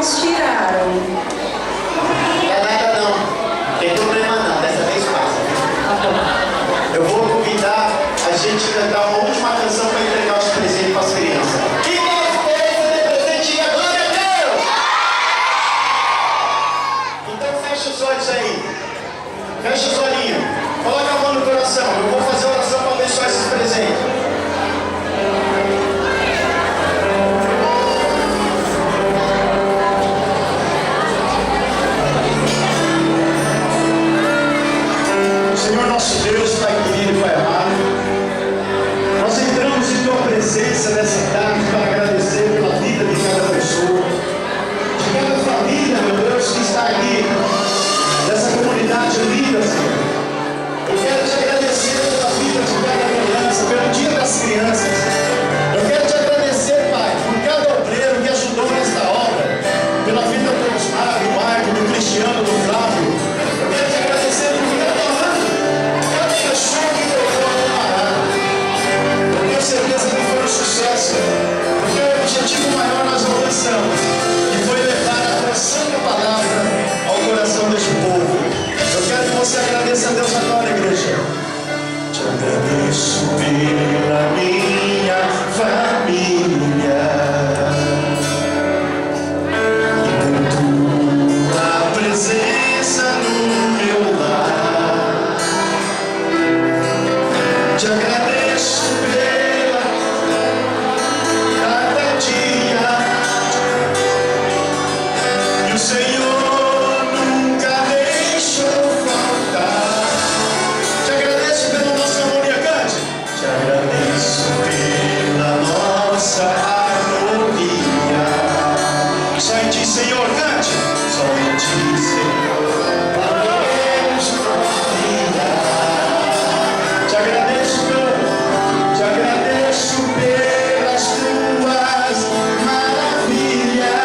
irmãos tiraram. Não é nada não, tem problema não, dessa vez passa. Eu vou convidar a gente a cantar uma última canção para entregar os presentes para as crianças. Quem tem esperança de presente, diga glória a Deus! Então fecha os olhos aí, fecha os olhinhos, coloca a mão no coração, eu vou fazer oração para abençoar esses presentes. Senhor nosso Deus, Pai querido e Pai amado, nós entramos em Tua presença nessa tarde para agradecer pela vida de cada pessoa, de cada família, meu Deus, que está aqui, dessa comunidade linda, Senhor. Eu quero te agradecer pela vida de cada criança, pelo dia das crianças. Eu quero te agradecer, Pai, por cada obreiro que ajudou nesta obra, pela vida do Osmar, do Marco, do Cristiano, do Flávio. Eu quero te agradecer por cada pessoa que tocou a parada. Eu tenho certeza que foi um sucesso, porque o objetivo maior nós alcançamos, que foi levar a tua santa palavra ao coração deste povo. Eu quero que você agradeça a Deus agora, igreja. Te agradeço pela minha família e por tua presença no meu lar. Te agradeço pela cada dia e o Senhor nunca deixou faltar. Te agradeço pela nossa harmonia, cante. Te agradeço pela nossa harmonia. Só em ti, Senhor, cante. Só em ti, Senhor, podemos confiar. Te agradeço, Deus. Te agradeço pelas tuas maravilhas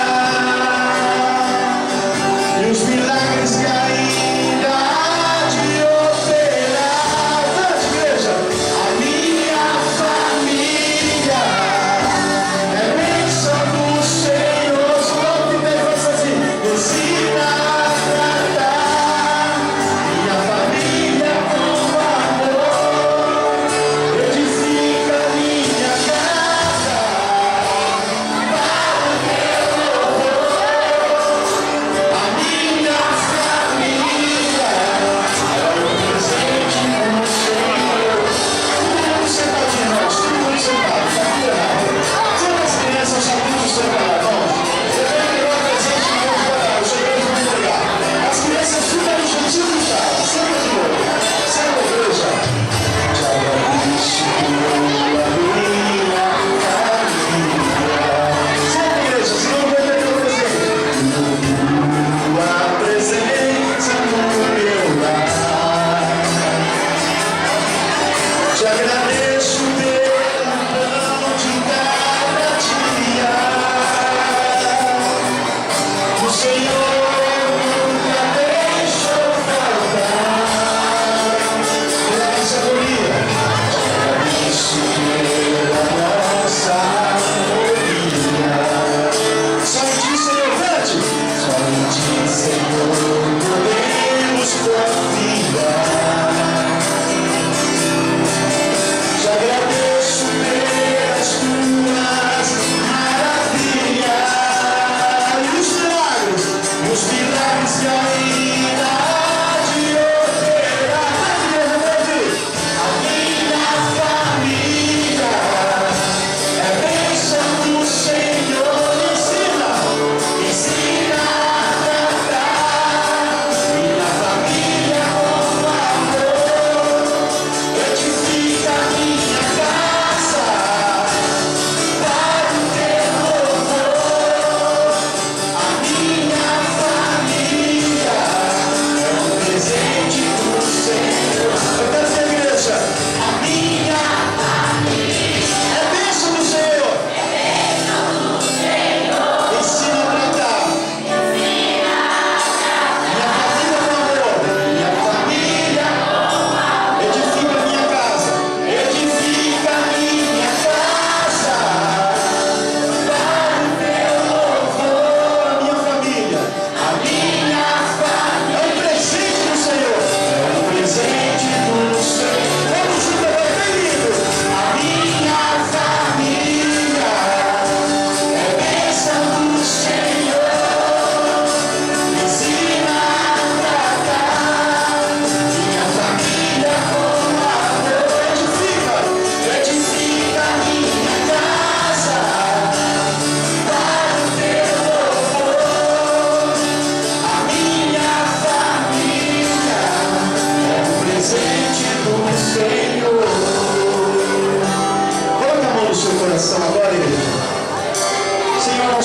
e os milagres que ainda há de operar. Cante, igreja. A minha família é bênção do Senhor. Só que tem força assim. Ensina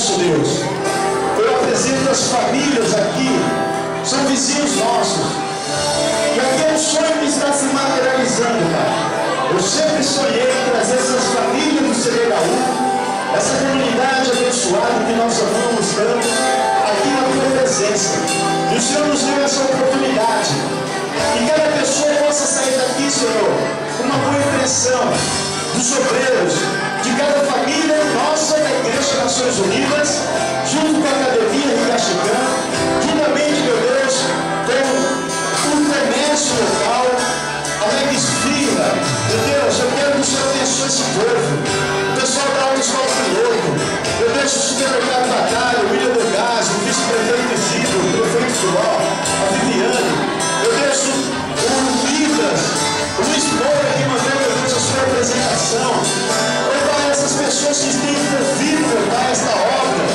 nosso Deus. Eu apresento as famílias aqui, são vizinhos nossos. E aqui é um sonho que está se materializando, Pai. Eu sempre sonhei em trazer essas famílias do CBHU, essa comunidade abençoada que nós amamos tanto, aqui na tua presença. E o Senhor nos deu essa oportunidade. Que cada pessoa possa sair daqui, Senhor, com uma boa impressão dos obreiros, de cada família nossa da Igreja Nações Unidas, junto com a Academia Rigachicã, juntamente, meu Deus, com o comércio local, a Meguesfila. Meu Deus, eu quero que o Senhor abençoe esse povo, o pessoal da Autoescola Piloto, meu Deus, o supermercado Batalha, o William Dogás, o vice-prefeito Isidro, o prefeito Filó, a Viviane, meu Deus, o Vidas, o Luiz Moura que mandou, meu Deus, a sua apresentação. Meu Pai, essas pessoas que têm envolvido, meu Pai, esta obra,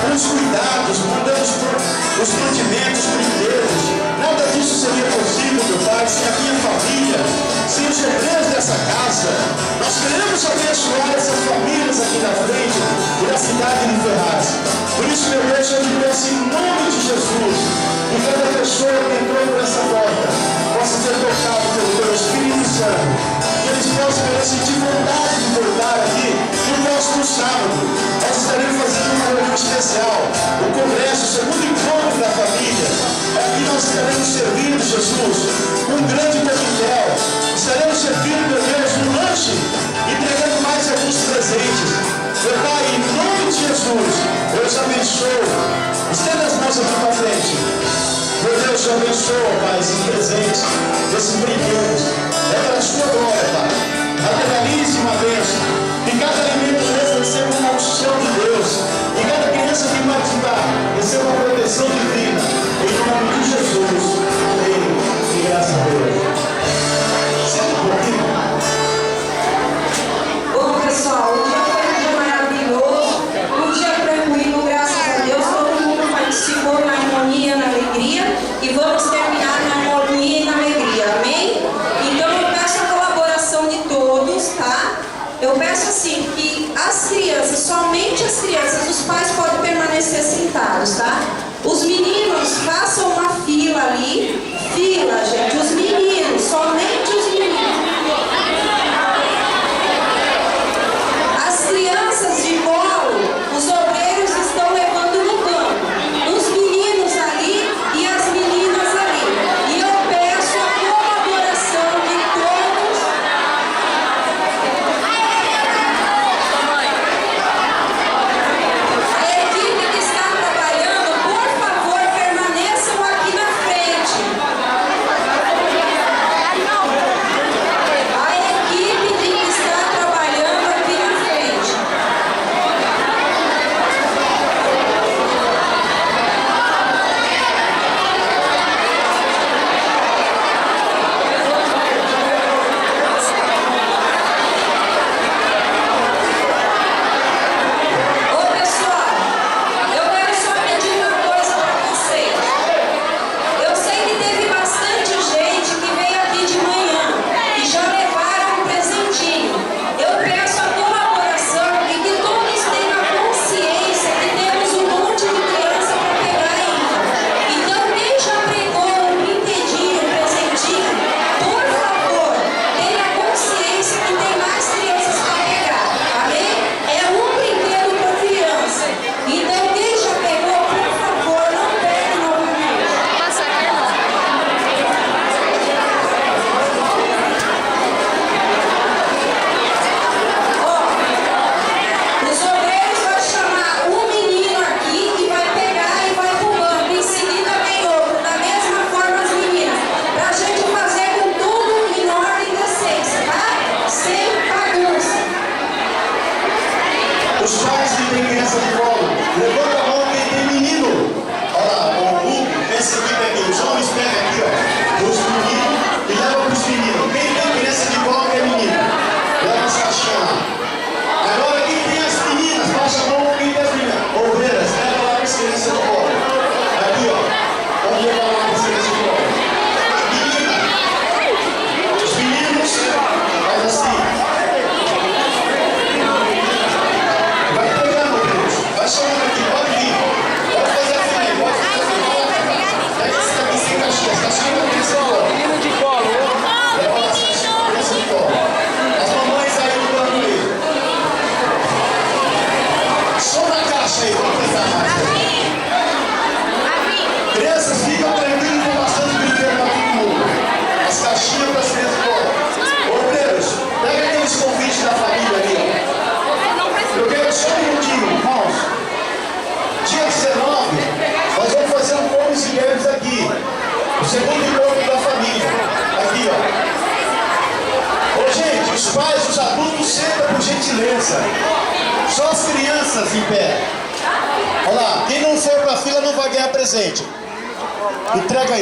com os cuidados, mandando os mantimentos primeiros. Nada disso seria possível, meu Pai, sem a minha família, sem os obreiros dessa casa. Nós queremos abençoar essas famílias aqui na frente e na cidade de Ferraz. Por isso, meu Deus, eu te peço em nome de Jesus, que cada pessoa que entrou por essa porta possa ser tocado pelo teu Espírito Santo, que eles possam sentir vontade de voltar aqui no próximo sábado. Nós estaremos fazendo uma reunião especial, o congresso, o segundo encontro da família. Aqui nós estaremos servindo, Jesus, um grande coquetel. Estaremos servindo, meu Deus, um lanche, entregando mais alguns presentes. Meu Pai, em nome de Jesus, eu os abençoo. Estenda as mãos aqui para frente. Meu Deus, eu abençoo, Pai, esses presentes, esses brinquedos. É para a sua glória, Pai. Materialize uma bênção. Que cada alimento desse receba uma unção de Deus. E cada criança que participar receba uma proteção divina. Em nome de Jesus. Amém. E graças a Deus. Senta um pouquinho. Bom, pessoal, o dia foi um dia maravilhoso, um dia tranquilo, graças a Deus. Todo mundo participou na harmonia, na alegria, e vamos terminar na harmonia e na alegria, amém? Então eu peço a colaboração de todos, tá? Eu peço assim, que as crianças, somente as crianças, os pais podem permanecer sentados, tá? Os meninos, façam uma fila ali, fila, gente, os meninos, somente os meninos. As crianças de colo, os obreiros estão levando no banco, os meninos ali e as meninas ali. E eu peço a colaboração de todos. A equipe que está trabalhando, por favor, permaneçam aqui na frente. senta, por gentileza. Só as crianças em pé. Olha lá, quem não for para a fila não vai ganhar presente. Entrega aí.